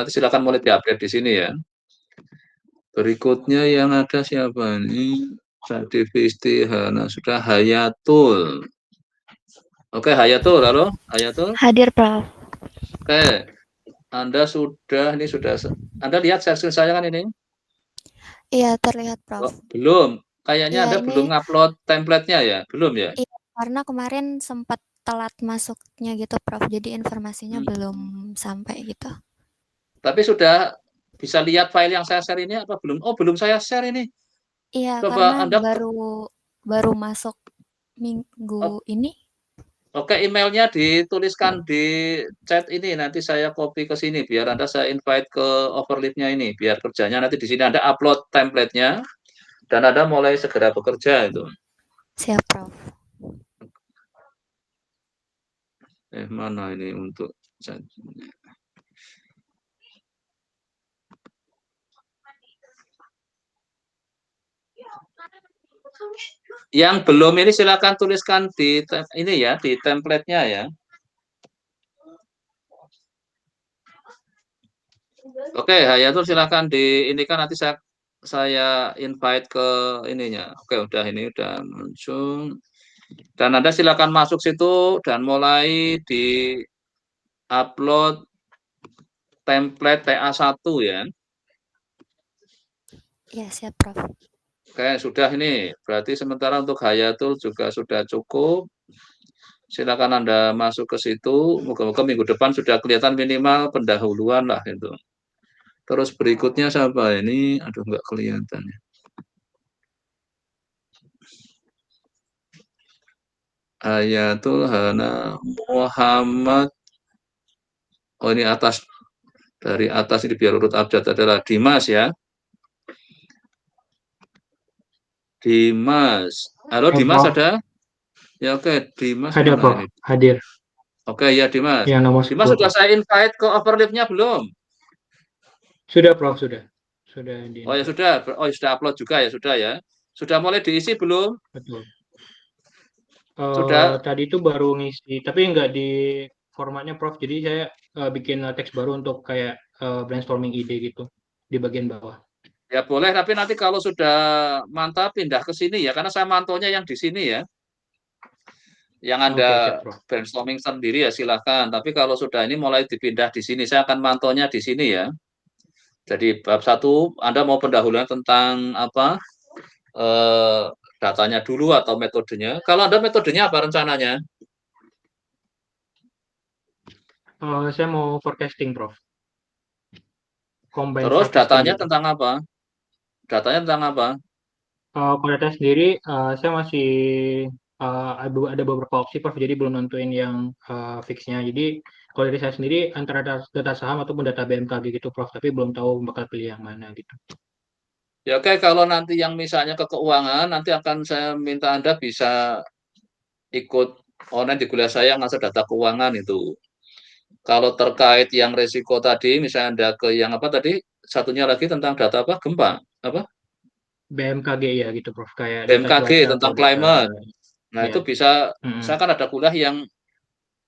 Nanti silakan mulai di-update di sini ya. Berikutnya yang ada siapa ini? Devisti Hana sudah Hayatul. Oke, Hayatul, halo, Hayatul. Hadir, Prof. Oke, Anda sudah, Anda lihat share screen saya kan ini? Iya, terlihat, Oh, Prof. belum. Kayaknya Iya, Anda ini belum ngupload template-nya ya? Belum ya? iya, karena kemarin sempat telat masuknya gitu, Prof. Jadi informasinya Hmm. belum sampai gitu. Tapi sudah bisa lihat file yang saya share ini apa belum? Oh, belum saya share ini. Iya, karena Coba Anda baru masuk minggu oh, ini. oke, emailnya dituliskan di chat ini, nanti saya copy ke sini biar Anda saya invite ke Overleaf-nya ini, biar kerjanya nanti di sini Anda upload template-nya dan Anda mulai segera bekerja itu. Siap, Prof. Mana ini untuk yang belum ini silakan tuliskan di ini ya, di template-nya ya. Oke, Hayatul silakan di ini kan nanti saya invite ke ininya. Oke, udah ini udah muncul. Dan Anda silakan masuk situ dan mulai di upload template TA1 ya. Iya, siap, Prof. Oke, sudah ini. Berarti sementara untuk Hayatul juga sudah cukup. Silakan Anda masuk ke situ. Moga-moga minggu depan sudah kelihatan minimal pendahuluan lah itu. Terus berikutnya siapa ini? Aduh, nggak kelihatan ya. Hayatul Hana Muhammad. Oh, ini atas, dari atas ini biar urut abjad adalah Dimas ya. Dimas. Halo Ya, Dimas Prof. ada? Ya oke, Dimas Ada, mana Prof. ini? Hadir. Oke ya Dimas. Yang nomor Dimas 10, sudah Prof. saya invite ke Overleaf-nya belum? Sudah, Prof. Sudah. Sudah Oh ya di-invite. sudah, oh ya sudah upload juga ya sudah ya. Sudah mulai diisi belum? Betul. Sudah. Tadi itu baru ngisi, tapi nggak di formatnya, Prof. Jadi saya bikin teks baru untuk kayak brainstorming ide gitu di bagian bawah. Ya boleh, tapi nanti kalau sudah mantap pindah ke sini ya, karena saya mantonya yang di sini ya. Yang Anda Oke, siap, Prof. brainstorming sendiri ya silahkan. Tapi kalau sudah ini mulai dipindah di sini, saya akan mantonya di sini ya. Jadi bab 1, Anda mau pendahuluan tentang apa? Eh, datanya dulu atau metodenya. Kalau Anda metodenya apa rencananya? Saya mau forecasting, Prof. Combine Terus forecasting datanya gitu. tentang apa? Datanya tentang apa? Kalau data sendiri, saya masih ada beberapa opsi, Prof. Jadi belum nentuin yang fixnya. Jadi kalau dari saya sendiri antara data saham ataupun data BMKG gitu, Prof. Tapi belum tahu bakal pilih yang mana gitu. Ya oke, kalau nanti yang misalnya ke keuangan, nanti akan saya minta Anda bisa ikut online di kuliah saya ngasih data keuangan itu. Kalau terkait yang resiko tadi, misalnya Anda ke yang apa tadi, satunya lagi tentang data apa? Gempa, apa? BMKG ya gitu, Prof. Kayak data BMKG cuaca atau tentang data climate. Nah, ya. itu bisa, Mm-mm. saya kan ada kuliah yang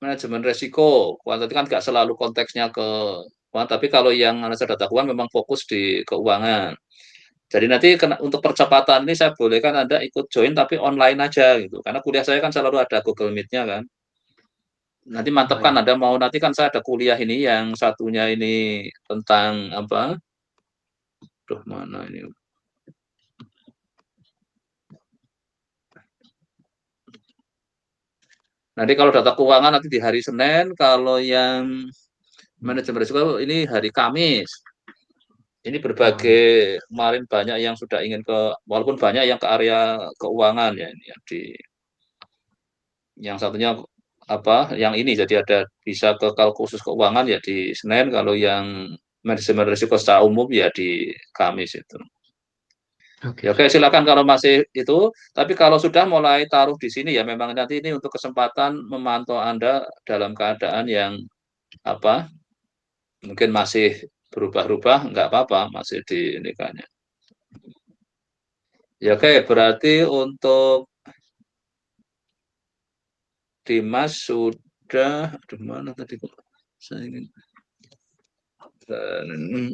manajemen resiko. Kuantitatif kan nggak selalu konteksnya ke keuangan, tapi kalau yang analisa data keuangan memang fokus di keuangan. Jadi nanti untuk percepatan ini saya bolehkan Anda ikut join tapi online aja gitu. Karena kuliah saya kan selalu ada Google Meet-nya kan. Nanti mantap Oh kan ya. Anda mau, nanti kan saya ada kuliah ini yang satunya ini tentang apa? Duh, mana ini? Nanti kalau data keuangan nanti di hari Senin, kalau yang manajemen risiko ini hari Kamis. Ini Oh ya. berbagai, kemarin banyak yang sudah ingin ke, walaupun banyak yang ke area keuangan ya ini yang satunya apa, yang ini jadi ada bisa ke kalau khusus keuangan ya di Senin, kalau yang manajemen risiko secara umum ya di Kamis itu. Oke, Ya oke, siap. silakan kalau masih itu, tapi kalau sudah mulai taruh di sini ya memang nanti ini untuk kesempatan memantau Anda dalam keadaan yang apa, mungkin masih berubah-ubah, nggak apa-apa, masih di ini kan. Ya oke, berarti untuk Dimas sudah, aduh mana tadi kok saya ingin Ini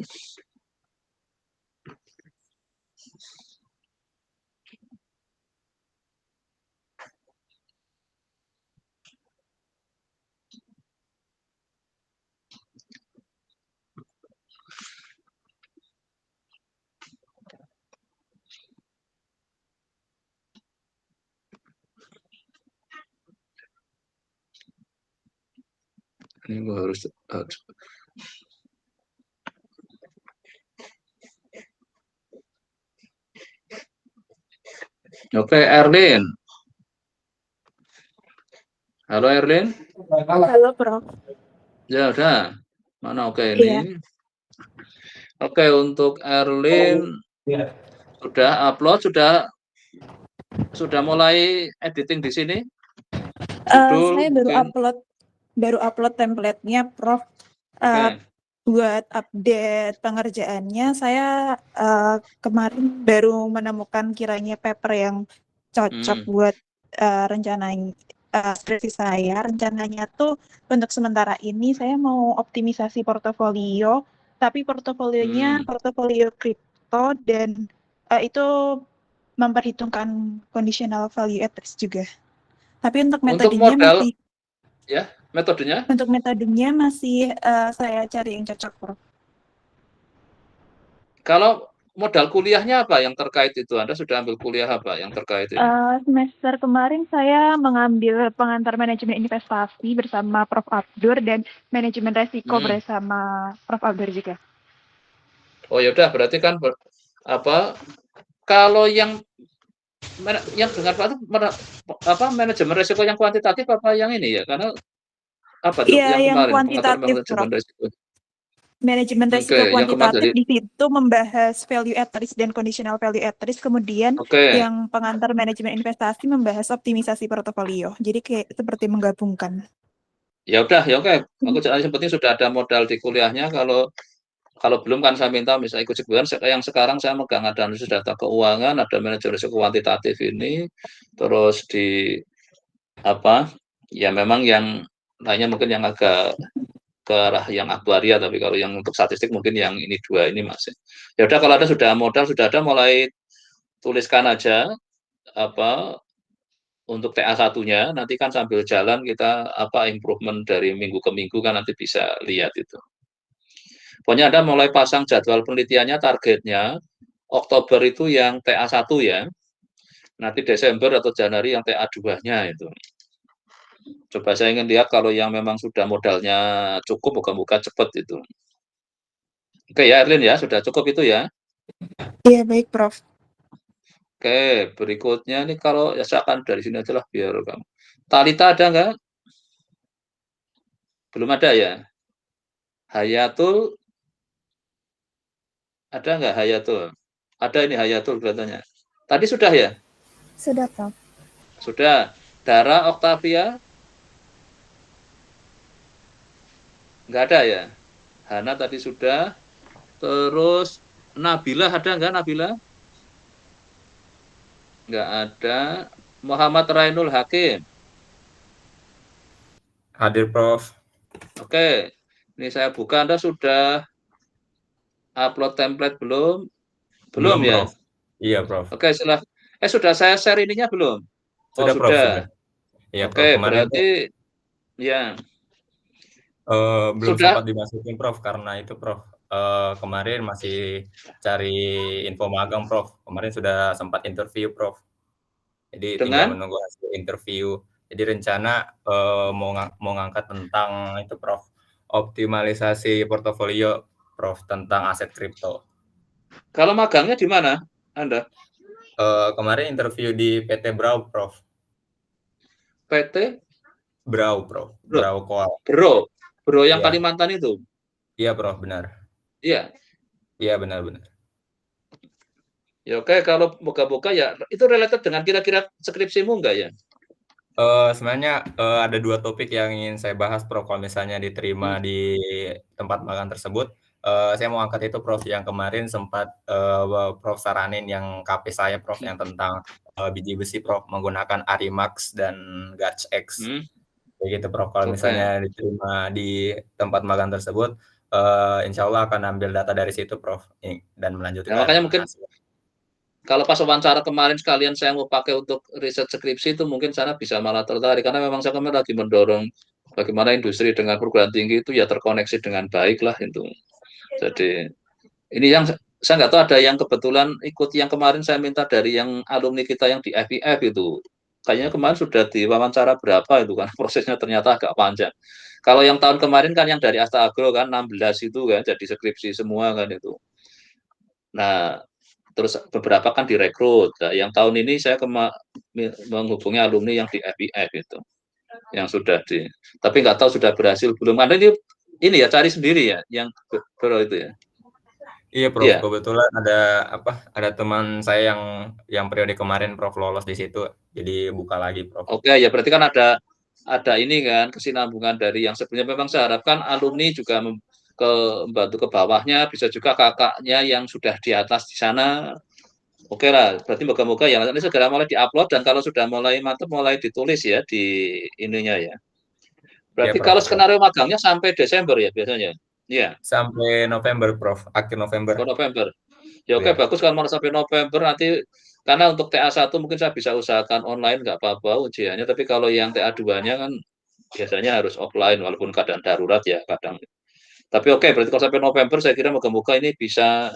gua harus Oke, Erlin. Halo Erlin. Halo, Prof. Ya udah. Mana oke Iya. ini. Oke, untuk Erlin sudah upload, sudah mulai editing di sini. Judul Saya mungkin. baru upload template-nya, Prof. Oke. Buat update pengerjaannya, saya kemarin baru menemukan kiranya paper yang cocok buat rencana skripsi saya. Rencananya tuh untuk sementara ini saya mau optimisasi portofolio, tapi portofolionya portofolio kripto dan itu memperhitungkan conditional value at risk juga. Tapi untuk metodenya modal, ya, metodenya? Untuk metodenya masih saya cari yang cocok, Prof. Kalau modal kuliahnya apa yang terkait itu? Anda sudah ambil kuliah apa yang terkait ini? Semester kemarin saya mengambil pengantar manajemen investasi bersama Prof. Abdur dan manajemen resiko bersama Prof. Abdur juga. Oh yaudah, berarti kan kalau yang dengan apa manajemen resiko yang kuantitatif apa yang ini ya? Karena apa tuh Iya, yang kemarin kuantitatif, manajemen resiko. Manajemen resiko kuantitatif di situ membahas value at risk dan conditional value at risk. Kemudian yang pengantar manajemen investasi membahas optimisasi portofolio. Jadi kayak seperti menggabungkan. Ya udah, ya oke. Aku yang penting sudah ada modal di kuliahnya. Kalau belum kan saya minta misalnya ikut sebulan. Yang sekarang saya megang ada analisis data keuangan, ada manajemen risiko kuantitatif ini, terus di apa? Ya memang yang lainnya mungkin yang agak ke arah yang aktuaria, tapi kalau yang untuk statistik mungkin yang ini dua ini masih. Ya udah, kalau ada sudah modal, sudah ada, mulai tuliskan aja untuk TA1-nya, nanti kan sambil jalan kita improvement dari minggu ke minggu kan nanti bisa lihat itu. Pokoknya Anda mulai pasang jadwal penelitiannya, targetnya Oktober itu yang TA1 ya. Nanti Desember atau Januari yang TA2-nya itu. Coba saya ingin lihat kalau yang memang sudah modalnya cukup, moga-moga cepat itu. Oke ya, Erlin ya, sudah cukup itu ya? Iya, baik, Prof. Oke, berikutnya nih kalau ya saya akan dari sini aja lah biar kamu. Talita ada nggak? Belum ada ya? Hayatul ada nggak Hayatul? Ada ini Hayatul kelihatannya. Tadi sudah ya? Sudah, Prof. Sudah. Dara Octavia? Nggak ada ya? Hana tadi sudah. Terus Nabila ada nggak Nabila? Nggak ada. Muhammad Rainul Hakim? Hadir, Prof. Oke. Ini saya buka. Anda sudah upload template belum? Belum ya? Prof. Iya, Prof. Oke, sudah saya share ininya belum? Sudah, Prof. Sudah. Ya, oke, Prof. Berarti ya. Belum sempat dimasukin, Prof, karena itu, Prof. Kemarin masih cari info magang, Prof. Kemarin sudah sempat interview, Prof. Jadi tinggal menunggu hasil interview. Jadi rencana mau ngangkat tentang itu, Prof. Optimalisasi portofolio, Prof, tentang aset kripto. Kalau magangnya di mana Anda? Kemarin interview di PT Brau, Prof. PT? Brau, Prof. Brau Koal. Bro yang Kalimantan itu? Iya, Prof, benar. Iya? Iya, benar-benar. Ya oke, kalau moga-moga ya, itu related dengan kira-kira skripsimu enggak ya? Sebenarnya ada 2 topik yang ingin saya bahas, Prof, kalau misalnya diterima di tempat magang tersebut. Saya mau angkat itu, Prof, yang kemarin sempat Prof saranin yang KP saya, Prof, yang tentang biji besi, Prof, menggunakan Arimax dan GACX. Kayak gitu, Prof, kalau misalnya diterima di tempat magang tersebut. insya Allah akan ambil data dari situ, Prof. Dan melanjutkan makanya mungkin hasil. kalau pas wawancara kemarin sekalian saya mau pakai untuk riset skripsi itu mungkin sana bisa malah tertarik karena memang saya kemarin lagi mendorong bagaimana industri dengan perguruan tinggi itu ya terkoneksi dengan baik lah itu. Jadi ini yang saya nggak tahu ada yang kebetulan ikut yang kemarin saya minta dari yang alumni kita yang di FIF itu. Kayaknya kemarin sudah diwawancara berapa itu kan prosesnya ternyata agak panjang. Kalau yang tahun kemarin kan yang dari Asta Agro kan 16 itu kan jadi skripsi semua kan itu. Nah, terus beberapa kan direkrut. Nah, yang tahun ini saya menghubungi alumni yang di FIF itu, yang sudah di. Tapi nggak tahu sudah berhasil belum. Anda ini ya cari sendiri ya, yang bro itu ya. Iya, Prof. Iya. Kebetulan ada teman saya yang periode kemarin Prof lolos di situ, jadi buka lagi, Prof. Oke, ya berarti kan ada ini kan kesinambungan dari yang sebelumnya. Memang saya harapkan alumni juga membantu ke bawahnya, bisa juga kakaknya yang sudah di atas di sana. Oke lah, berarti moga-moga ya nanti segera mulai diupload dan kalau sudah mulai mantap mulai ditulis ya di ininya ya. Iya, Berarti Prof. kalau skenario magangnya sampai Desember ya biasanya. Iya. Sampai November, Prof. Akhir November. Ke November. Ya oke, Iya. bagus kalau mau sampai November nanti karena untuk TA1 mungkin saya bisa usahakan online nggak apa-apa ujiannya, tapi kalau yang TA2-nya kan biasanya harus offline walaupun keadaan darurat ya kadang. Tapi oke, berarti kalau sampai November saya kira moga-moga ini bisa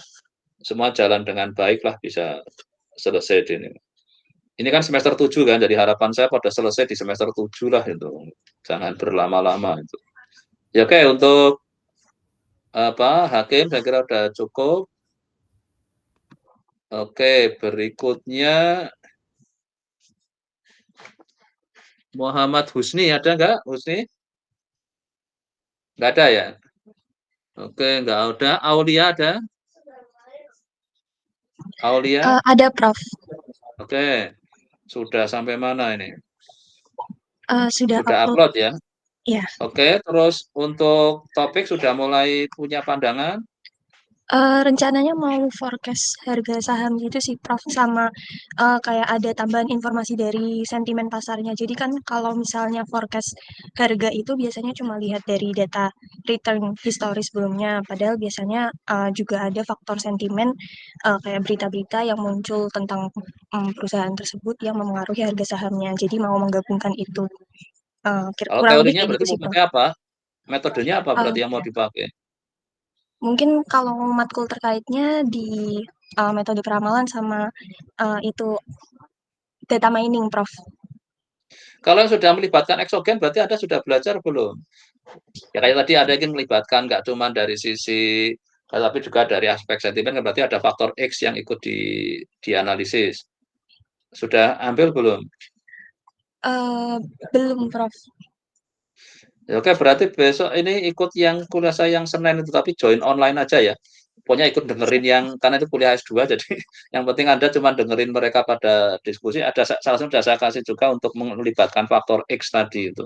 semua jalan dengan baik lah, bisa selesai ini. Ini kan semester 7 kan, jadi harapan saya pada selesai di semester 7 lah itu. Jangan berlama-lama itu. Ya oke, untuk Hakim saya kira udah cukup. Oke, berikutnya Muhammad Husni, ada nggak Husni? Nggak ada ya? Oke, nggak ada. Aulia ada? Aulia? Ada, Prof. Oke, sudah sampai mana ini? Sudah Sudah upload. upload ya? Ya. Oke, terus untuk topik sudah mulai punya pandangan? Rencananya mau forecast harga saham gitu sih, Prof. Sama kayak ada tambahan informasi dari sentimen pasarnya. Jadi kan kalau misalnya forecast harga itu biasanya cuma lihat dari data return historis sebelumnya. Padahal biasanya juga ada faktor sentimen kayak berita-berita yang muncul tentang perusahaan tersebut yang mempengaruhi harga sahamnya. Jadi mau menggabungkan itu. Kalau Kurang lebih teorinya kayak berarti gitu sih, mau Prof. pakai apa? Metodenya apa berarti yang mau Ya. dipakai? Mungkin kalau matkul terkaitnya di metode peramalan sama itu data mining, Prof. Kalau yang sudah melibatkan eksogen berarti Anda sudah belajar belum? Ya kayak tadi ada yang melibatkan nggak cuma dari sisi tapi juga dari aspek sentimen berarti ada faktor X yang ikut dianalisis. Sudah ambil belum? Belum, Prof. Ya, oke, berarti besok ini ikut yang kuliah saya yang Senin itu tapi join online aja ya. Pokoknya ikut dengerin yang karena itu kuliah S2 jadi yang penting Anda cuma dengerin mereka pada diskusi. Ada salah satu sudah saya kasih juga untuk melibatkan faktor X tadi itu.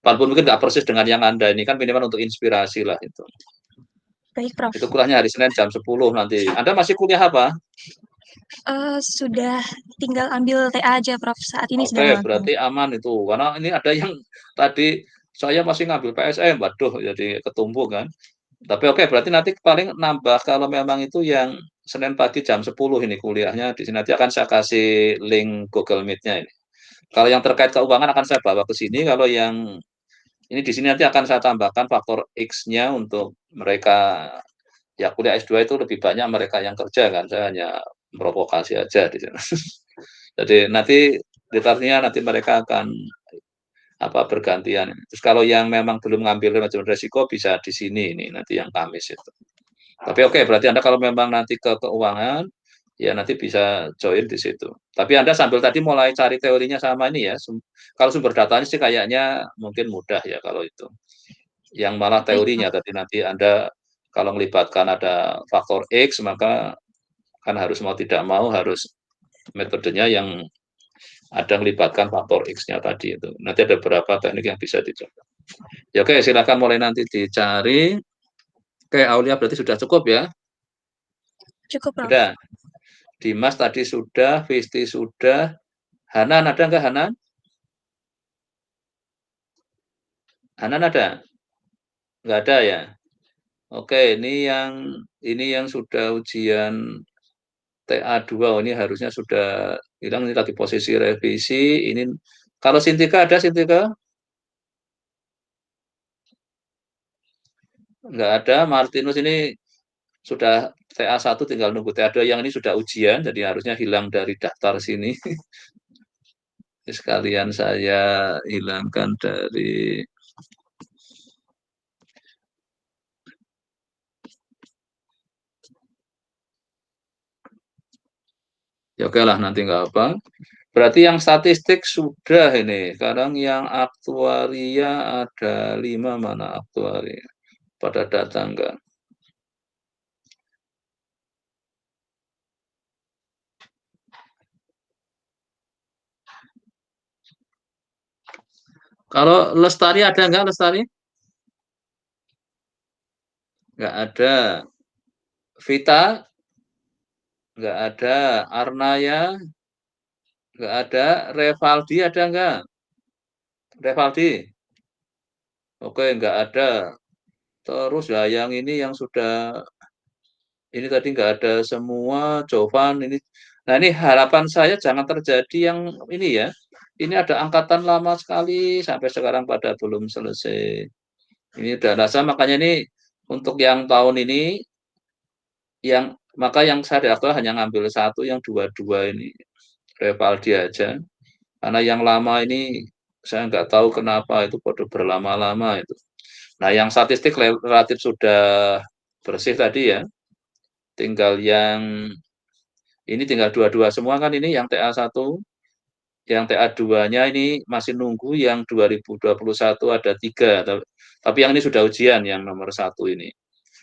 Walaupun mungkin nggak persis dengan yang Anda ini kan minimal untuk inspirasi lah itu. Baik, Prof. Itu kuliahnya hari Senin jam 10 nanti. Anda masih kuliah apa? Sudah tinggal ambil TA aja, Prof. Saat ini sedang Oke, magang. berarti aman itu. Karena ini ada yang tadi saya masih ngambil PSM, waduh, jadi ketumpuk kan. Tapi oke, berarti nanti paling nambah kalau memang itu yang Senin pagi jam 10 ini kuliahnya di sini nanti akan saya kasih link Google Meet-nya ini. Kalau yang terkait keuangan akan saya bawa ke sini, kalau yang ini di sini nanti akan saya tambahkan faktor X-nya untuk mereka ya kuliah S2 itu lebih banyak mereka yang kerja kan, saya hanya provokasi aja di sini. Jadi nanti detailnya nanti mereka akan bergantian. Terus kalau yang memang belum ngambil manajemen resiko bisa di sini ini nanti yang Kamis itu. Tapi oke, berarti Anda kalau memang nanti ke keuangan ya nanti bisa join di situ. Tapi Anda sambil tadi mulai cari teorinya sama ini ya. Kalau sumber datanya sih kayaknya mungkin mudah ya kalau itu. Yang malah teorinya tadi nanti Anda kalau melibatkan ada faktor X maka kan harus mau tidak mau harus metodenya yang ada melibatkan faktor X-nya tadi itu. Nanti ada beberapa teknik yang bisa dicoba. Ya oke, silakan mulai nanti dicari. Oke, Aulia berarti sudah cukup ya? Cukup, Prof. Sudah. Dimas tadi sudah, Visti sudah. Hanan ada nggak Hanan? Hanan ada? Nggak ada ya? Oke, ini yang sudah ujian TA2, ini harusnya sudah hilang, ini lagi posisi revisi. Ini kalau Sintika ada Sintika? Enggak ada. Martinus ini sudah TA1 tinggal nunggu TA2, yang ini sudah ujian, jadi harusnya hilang dari daftar sini. Sekalian saya hilangkan dari ya oke lah, nanti nggak apa. Berarti yang statistik sudah ini. Sekarang yang aktuaria ada 5, mana aktuaria? Pada datang enggak? Kalau Lestari ada enggak Lestari? Enggak ada. Vita? Enggak ada. Arnaya? Enggak ada. Revaldi ada enggak? Revaldi? Oke, enggak ada. Terus ya yang ini yang sudah ini tadi enggak ada semua. Jovan ini. Nah, ini harapan saya jangan terjadi yang ini ya. Ini ada angkatan lama sekali sampai sekarang pada belum selesai. Ini udah rasa, makanya ini untuk yang tahun ini maka yang saya daftar hanya ngambil satu, yang dua-dua ini Revaldi aja. Karena yang lama ini saya nggak tahu kenapa itu pada berlama-lama itu. Nah, yang statistik relatif sudah bersih tadi ya. Tinggal yang ini tinggal dua-dua semua kan, ini yang TA1, yang TA2-nya ini masih nunggu, yang 2021 ada 3, tapi yang ini sudah ujian yang nomor 1 ini.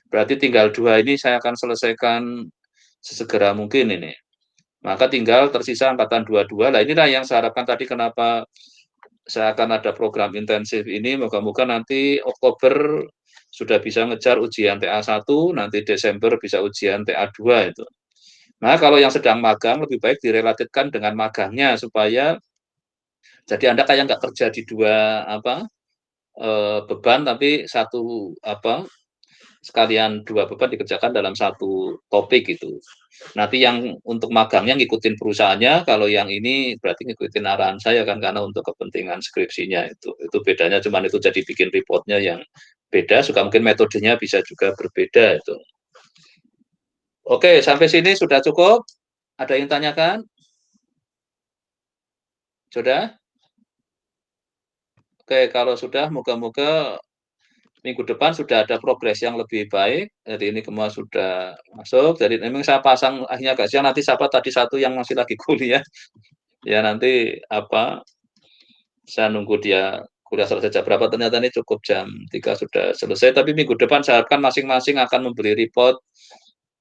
Berarti tinggal 2 ini saya akan selesaikan sesegera mungkin ini. Maka tinggal tersisa angkatan 22. Nah, inilah yang saya harapkan tadi, kenapa saya akan ada program intensif ini. Moga-moga nanti Oktober sudah bisa ngejar ujian TA1, nanti Desember bisa ujian TA2 itu. Nah, kalau yang sedang magang lebih baik direlatifkan dengan magangnya, supaya jadi Anda kayak nggak kerja di dua beban, tapi satu sekalian dua beban dikerjakan dalam satu topik gitu. Nanti yang untuk magangnya ngikutin perusahaannya, kalau yang ini berarti ngikutin arahan saya kan, karena untuk kepentingan skripsinya itu bedanya, cuman itu jadi bikin reportnya yang beda, suka mungkin metodenya bisa juga berbeda itu. Oke, sampai sini sudah cukup. Ada yang tanyakan? Sudah? Oke, kalau sudah, moga-moga minggu depan sudah ada progres yang lebih baik. Jadi ini semua sudah masuk. Jadi memang saya pasang akhirnya agak siang, nanti siapa tadi satu yang masih lagi kuliah. Ya nanti saya nunggu dia kuliah selesai jam berapa, ternyata ini cukup jam 3 sudah selesai. Tapi minggu depan saya harapkan masing-masing akan memberi report.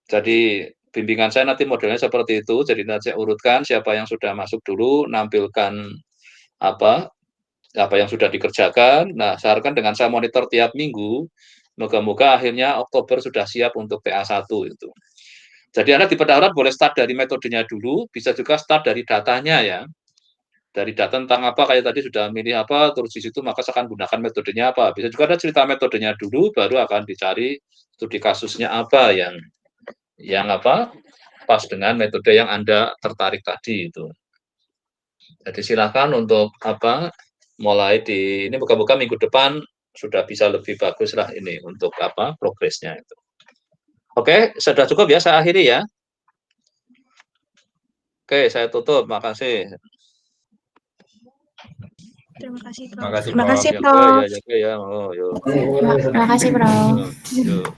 Jadi bimbingan saya nanti modelnya seperti itu. Jadi nanti saya urutkan siapa yang sudah masuk dulu, nampilkan apa yang sudah dikerjakan. Nah, saya harapkan dengan saya monitor tiap minggu, moga-moga akhirnya Oktober sudah siap untuk TA1 itu. Jadi Anda di pendaftaran boleh start dari metodenya dulu, bisa juga start dari datanya ya. Dari data tentang apa, kayak tadi sudah milih apa, terus di situ maka akan gunakan metodenya apa. Bisa juga ada cerita metodenya dulu, baru akan dicari studi kasusnya apa yang pas dengan metode yang Anda tertarik tadi itu. Jadi silakan untuk mulai ini, moga-moga minggu depan sudah bisa lebih bagus lah ini untuk progresnya itu. Oke, sudah cukup ya, saya akhiri ya. Oke, saya tutup. Makasih. Terima kasih, Prof. Terima kasih, Terima kasih, Prof. Ya. Oh, yuk. Terima kasih, Prof. Yuk.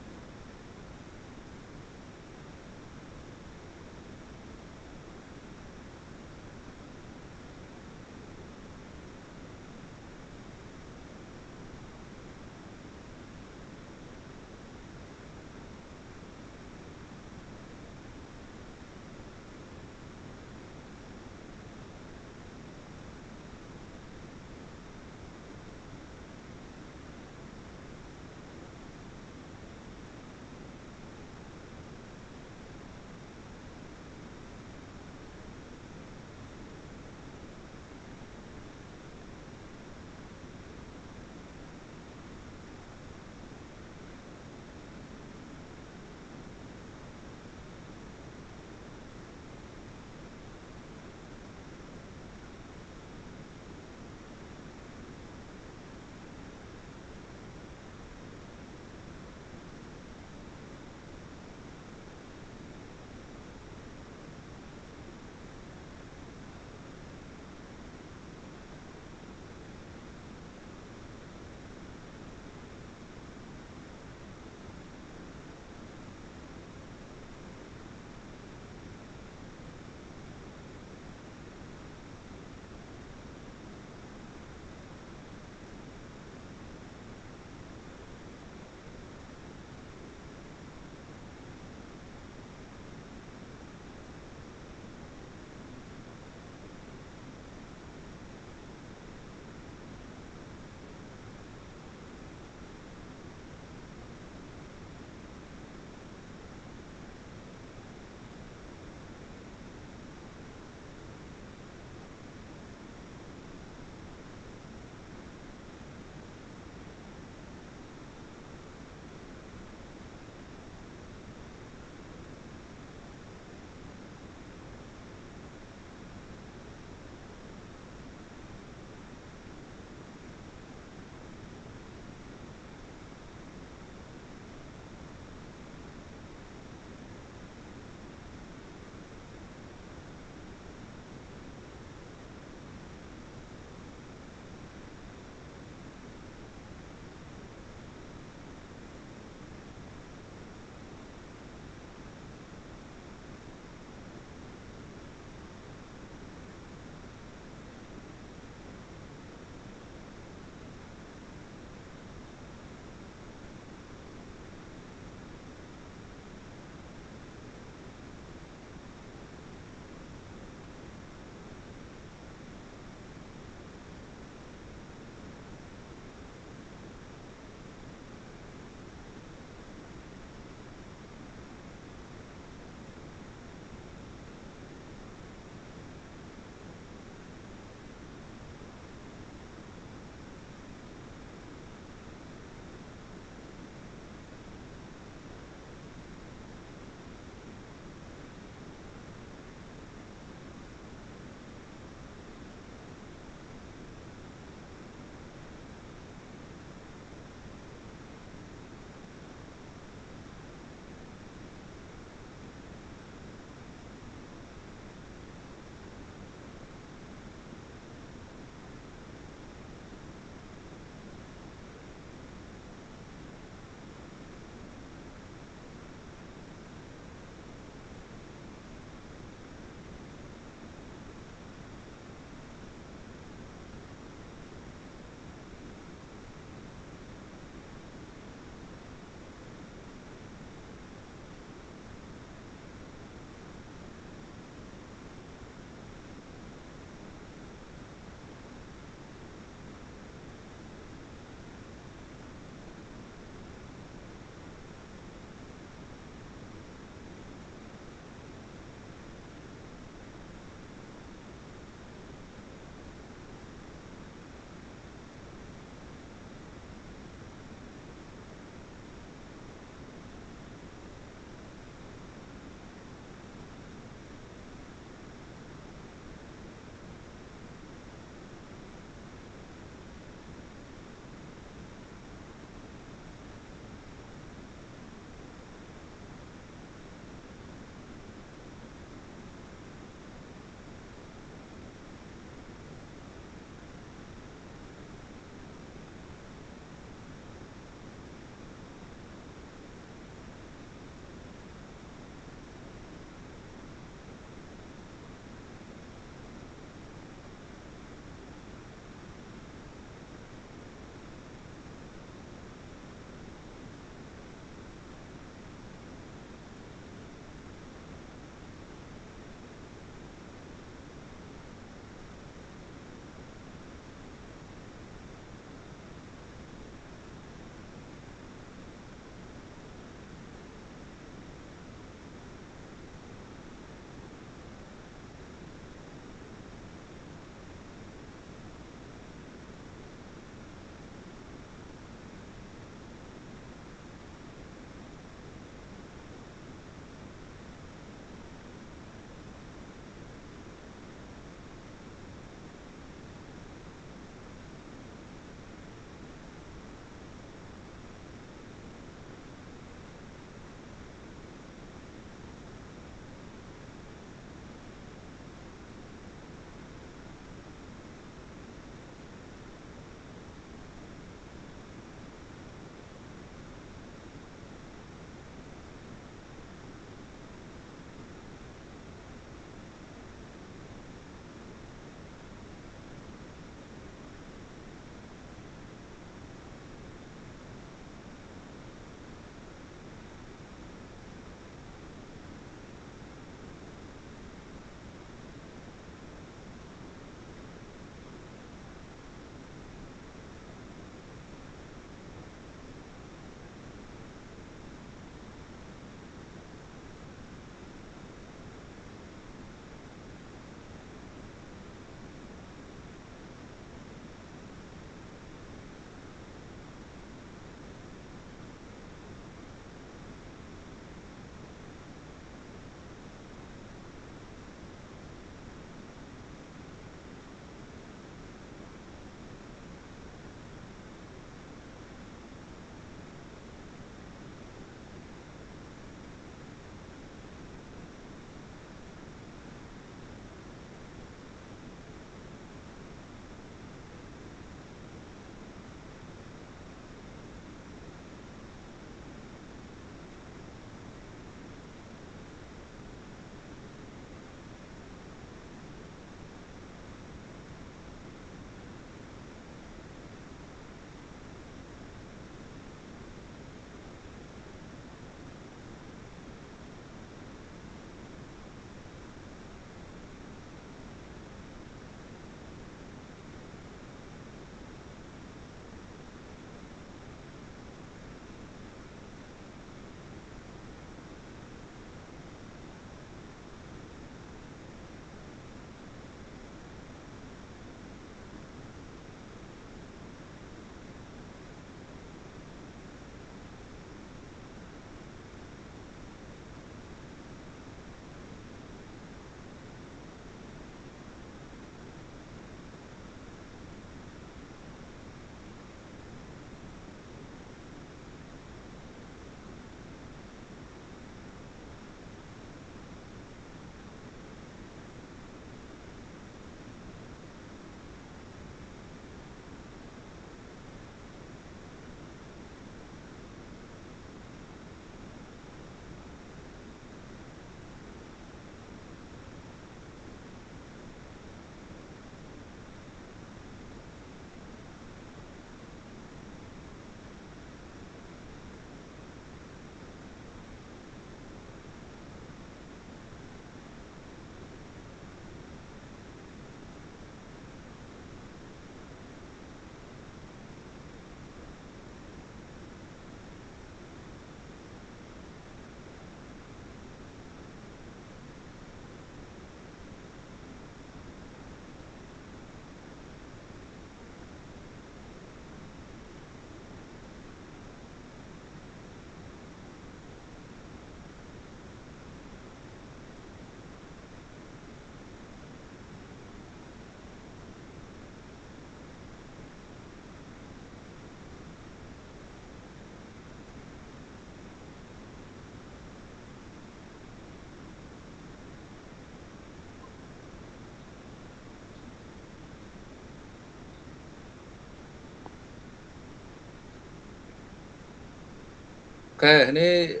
Oke, ini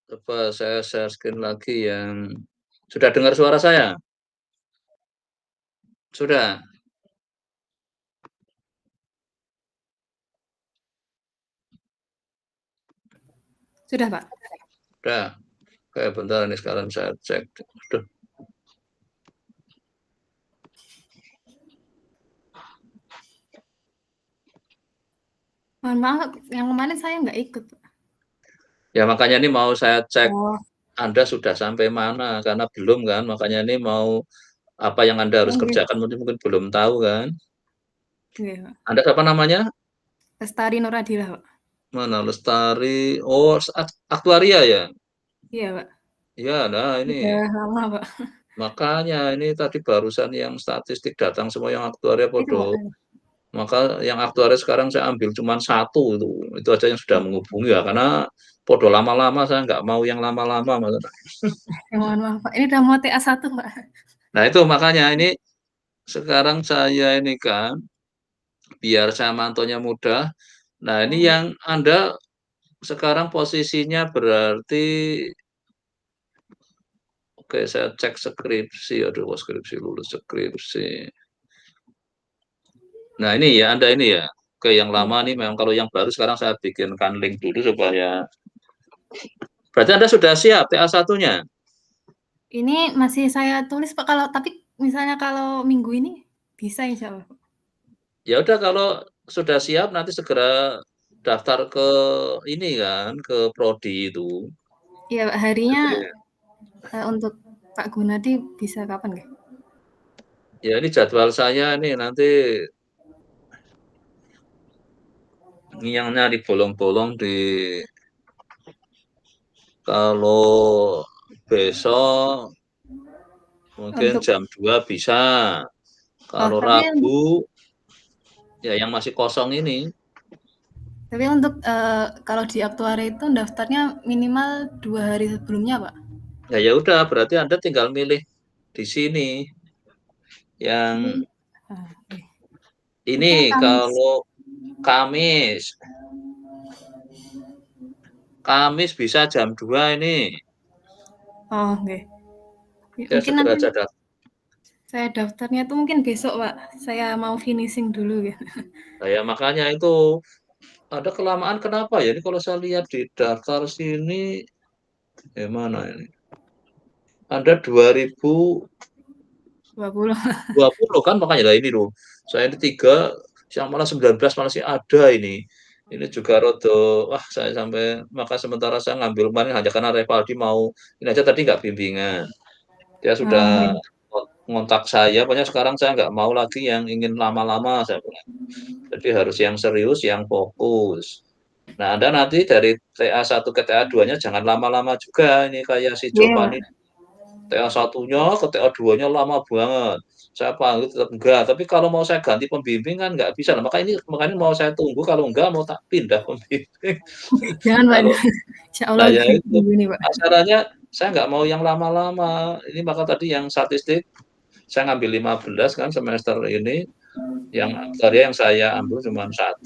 coba saya share screen lagi yang sudah dengar suara saya? Sudah? Sudah, Pak. Sudah. Oke, bentar ini sekarang saya cek. Aduh. Mohon maaf, yang kemarin saya nggak ikut, Pak. Ya makanya ini mau saya cek Oh, Anda sudah sampai mana, karena belum kan, makanya ini mau apa yang Anda harus nggih. kerjakan mungkin belum tahu kan. Nggih, Pak. Anda siapa namanya? Lestari Nuradila, Pak. Mana? Lestari. Oh, aktuaria ya? Iya, Pak. Iya, nah ini. Udah lama, Pak. Makanya ini tadi barusan yang statistik datang semua yang aktuaria Itu, Pak. podo. Maka yang aktuaria sekarang saya ambil cuma 1 itu. Itu aja yang sudah menghubungi ya, karena podo lama-lama saya nggak mau yang lama-lama. Mohon maaf, Pak. Ini udah mau TA1, Pak. Nah itu makanya ini sekarang saya ini kan biar saya mantonya mudah. Nah ini yang Anda sekarang posisinya berarti oke saya cek skripsi, aduh skripsi lulus skripsi. Nah ini ya Anda ini ya, oke yang lama nih memang, kalau yang baru sekarang saya bikinkan link dulu supaya. Berarti Anda sudah siap TA1-nya? Ini masih saya tulis, Pak. Tapi misalnya kalau minggu ini bisa insya Allah, Pak. Ya udah kalau sudah siap nanti segera daftar ke ini kan, ke prodi itu. Iya, Pak. Harinya untuk Pak Gunadi bisa kapan, nggih? Ya ini jadwal saya nih nanti ngiyangnya di bolong-bolong di kalau besok mungkin Untuk jam 2 bisa. Kalau tapi Rabu ya yang masih kosong ini. Tapi untuk kalau di aktuaria itu daftarnya minimal 2 hari sebelumnya, Pak. Ya udah berarti Anda tinggal milih di sini yang ini kalau Kamis bisa jam 2 ini. Oh, oke. Ya Mungkin segera nanti aja saya daftarnya tuh mungkin besok, Pak. Saya mau finishing dulu ya. Nah, ya makanya itu ada kelamaan kenapa ya? Ini kalau saya lihat di daftar sini, mana ini? Ada 2020 kan, makanya lah ini loh. Saya ini 3, yang malah 19 malah sih ada ini. Ini juga rodo, wah saya sampai, maka sementara saya ngambil kemarin hanya karena Revaldi mau, ini aja tadi nggak bimbingan. Dia sudah ngontak saya, pokoknya sekarang saya nggak mau lagi yang ingin lama-lama, saya bilang. Jadi harus yang serius, yang fokus. Nah, Anda nanti dari TA1 ke TA2-nya jangan lama-lama juga, ini kayak si Jovan ini. TA1-nya ke TA2-nya lama banget. Saya panggil tetap enggak, tapi kalau mau saya ganti pembimbing kan nggak bisa. Nah, makanya mau saya tunggu, kalau enggak mau tak pindah pembimbing. Jangan, Pak. Insya Allah Nah, ya itu ini, Pak. acaranya saya nggak mau yang lama-lama. Ini maka tadi yang statistik saya ngambil 15 kan semester ini. Yang aktuaria yang saya ambil cuma 1,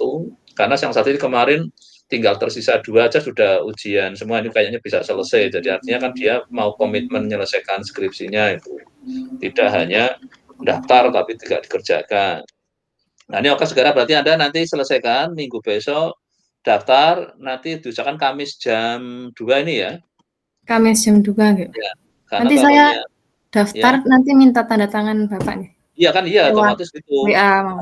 karena yang satu ini kemarin tinggal tersisa 2 aja sudah ujian semua, ini kayaknya bisa selesai. Jadi artinya kan dia mau komitmen menyelesaikan skripsinya itu, tidak hanya daftar tapi tidak dikerjakan. Nah ini oke, segera berarti Anda nanti selesaikan minggu besok, daftar nanti diusahakan Kamis jam 2 ini ya. Kamis jam 2 gitu. Ya, karena Nanti kalau saya ya, daftar nanti minta tanda tangan Bapak nih. Iya kan, iya otomatis itu. WA, Mama.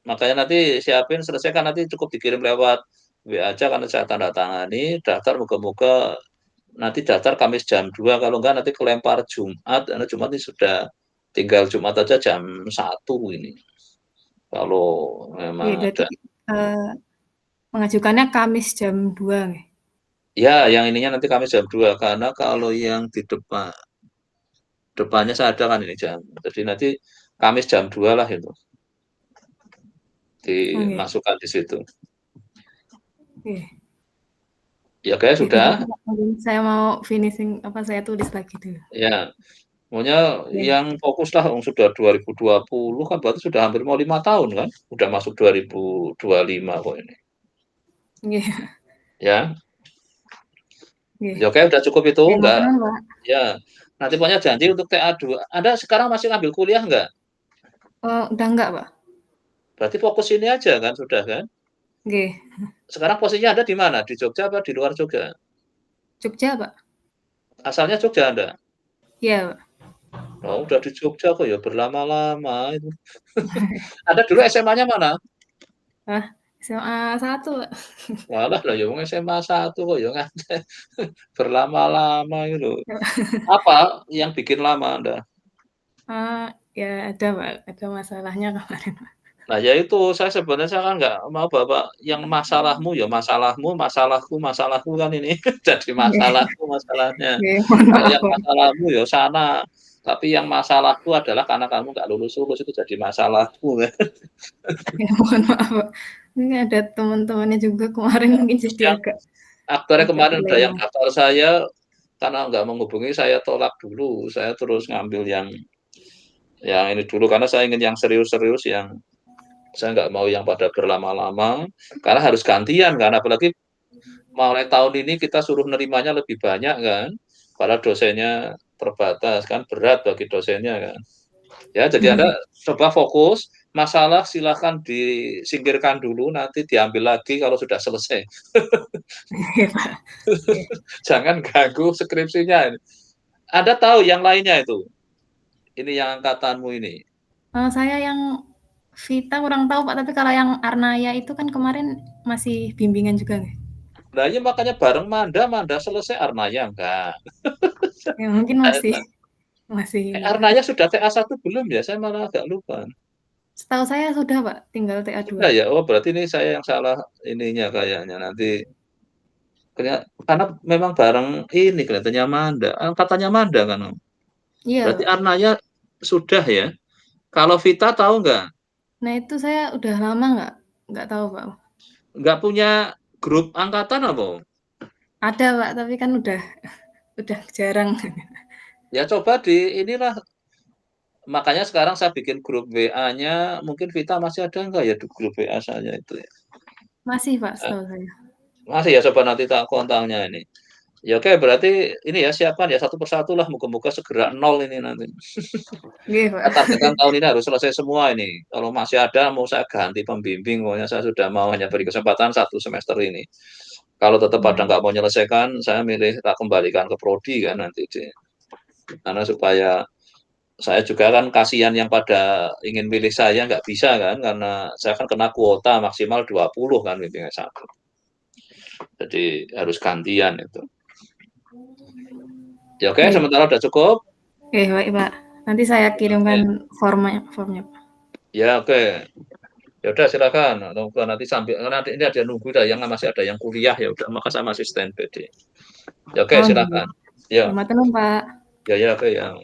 Makanya nanti siapin, selesaikan, nanti cukup dikirim lewat WA aja karena saya tanda tangani, daftar, moga-moga nanti daftar Kamis jam 2, kalau enggak nanti kelempar Jumat, karena Jumat ini sudah tinggal Jumat aja jam 1 ini. Kalau memang ada. Mengajukannya Kamis jam 2 nih. Ya, yang ininya nanti Kamis jam 2, karena kalau yang di depannya saya ada kan ini jam. Jadi nanti Kamis jam 2 lah itu. Dimasukkan di situ. Ya kayak sudah. Saya mau finishing saya tulis lagi dulu. Ya. Maunya Iya. yang fokus lah, sudah 2020 kan berarti sudah hampir mau 5 tahun kan, udah masuk 2025 kok ini. Nggih. Ya. Nggih. Ya oke, udah cukup itu, Nggih, enggak matur nuwun, Pak. ya. Nanti pokoknya janji untuk TA2. Anda sekarang masih ngambil kuliah enggak? Udah enggak, Pak. Berarti fokus ini aja kan, sudah kan? Nggih. Sekarang posisinya Anda di mana? Di Jogja apa di luar Jogja? Jogja, Pak. Asalnya Jogja Anda? Iya, Pak. Oh, udah di Jogja kok ya berlama-lama itu. Anda dulu SMA-nya mana? SMA 1, Pak. Walah lah ya wong SMA 1 kok ya ngantek. Berlama-lama gitu. Apa yang bikin lama Anda? Ya ada, Pak, ada masalahnya kemarin, Pak. Nah, ya itu saya sebenarnya kan nggak mau Bapak yang masalahmu ya masalahmu, masalahku kan ini jadi masalahku masalahnya. Nggih, mohon Kalau maaf, yang Pak. masalahmu ya sana, tapi yang masalahku adalah karena kamu nggak lulus-lulus itu jadi masalahku. Ya, mohon maaf, Pak. Ini ada teman-temannya juga kemarin mungkin jadi Yang aktornya kemarin ada yang dilema. daftar saya, karena nggak menghubungi saya tolak dulu, saya terus ngambil yang ini dulu karena saya ingin yang serius-serius, yang saya nggak mau yang pada berlama-lama, karena harus gantian kan, apalagi mulai tahun ini kita suruh nerimanya lebih banyak kan, padahal dosennya terbatas kan, berat bagi dosennya kan. Ya, jadi Anda coba fokus, masalah silahkan disingkirkan dulu, nanti diambil lagi kalau sudah selesai. Iya, Pak. Jangan ganggu skripsinya. Anda tahu yang lainnya itu? Ini yang angkatanmu ini. Saya yang Vita kurang tahu, Pak, tapi kalau yang Arnaya itu kan kemarin masih bimbingan juga nggih? Nah, ya makanya bareng Manda selesai, Arnaya enggak. Ya mungkin masih Arnaya sudah TA1 belum ya? Saya malah agak lupa. setahu saya sudah, Pak, tinggal TA2. Sudah ya? Oh, berarti ini saya yang salah ininya kayaknya. Nanti karena memang bareng ini kelihatannya Manda. Angkatannya Manda kan, Om? Iya, Berarti Pak. Arnaya sudah ya? Kalau Vita tahu nggak? Nah, itu saya udah lama nggak tahu, Pak. Nggak punya grup angkatan apa, Om? Ada, Pak, tapi kan udah jarang. Ya coba inilah. Makanya sekarang saya bikin grup WA-nya, mungkin Vita masih ada nggak ya di grup WA saya itu ya? Masih, Pak, setahu saya. Masih ya, coba nanti tak kontaknya ini. Ya oke, berarti ini ya siapkan ya satu persatu lah, moga-moga segera 0 ini nanti. Nggih, Pak. Targetkan tahun ini harus selesai semua ini. Kalau masih ada mau saya ganti pembimbing, pokoknya saya sudah mau hanya beri kesempatan 1 semester ini. Kalau tetap ada nggak mau menyelesaikan, saya milih tak kembalikan ke prodi kan nanti. Karena supaya saya juga kan kasihan yang pada ingin pilih saya nggak bisa kan, karena saya kan kena kuota maksimal 20 kan bimbingan 1. Jadi harus gantian itu. Ya oke, sementara udah cukup. Baik, Pak. Nanti saya kirimkan formnya, Pak. Ya oke. Ya udah silakan. Nanti sambil nanti ini ada yang nunggu dah, yang masih ada yang kuliah ya udah, maka saya masih standby. Ya oke, silakan. Ya. Selamat malam, Pak. Ya oke ya.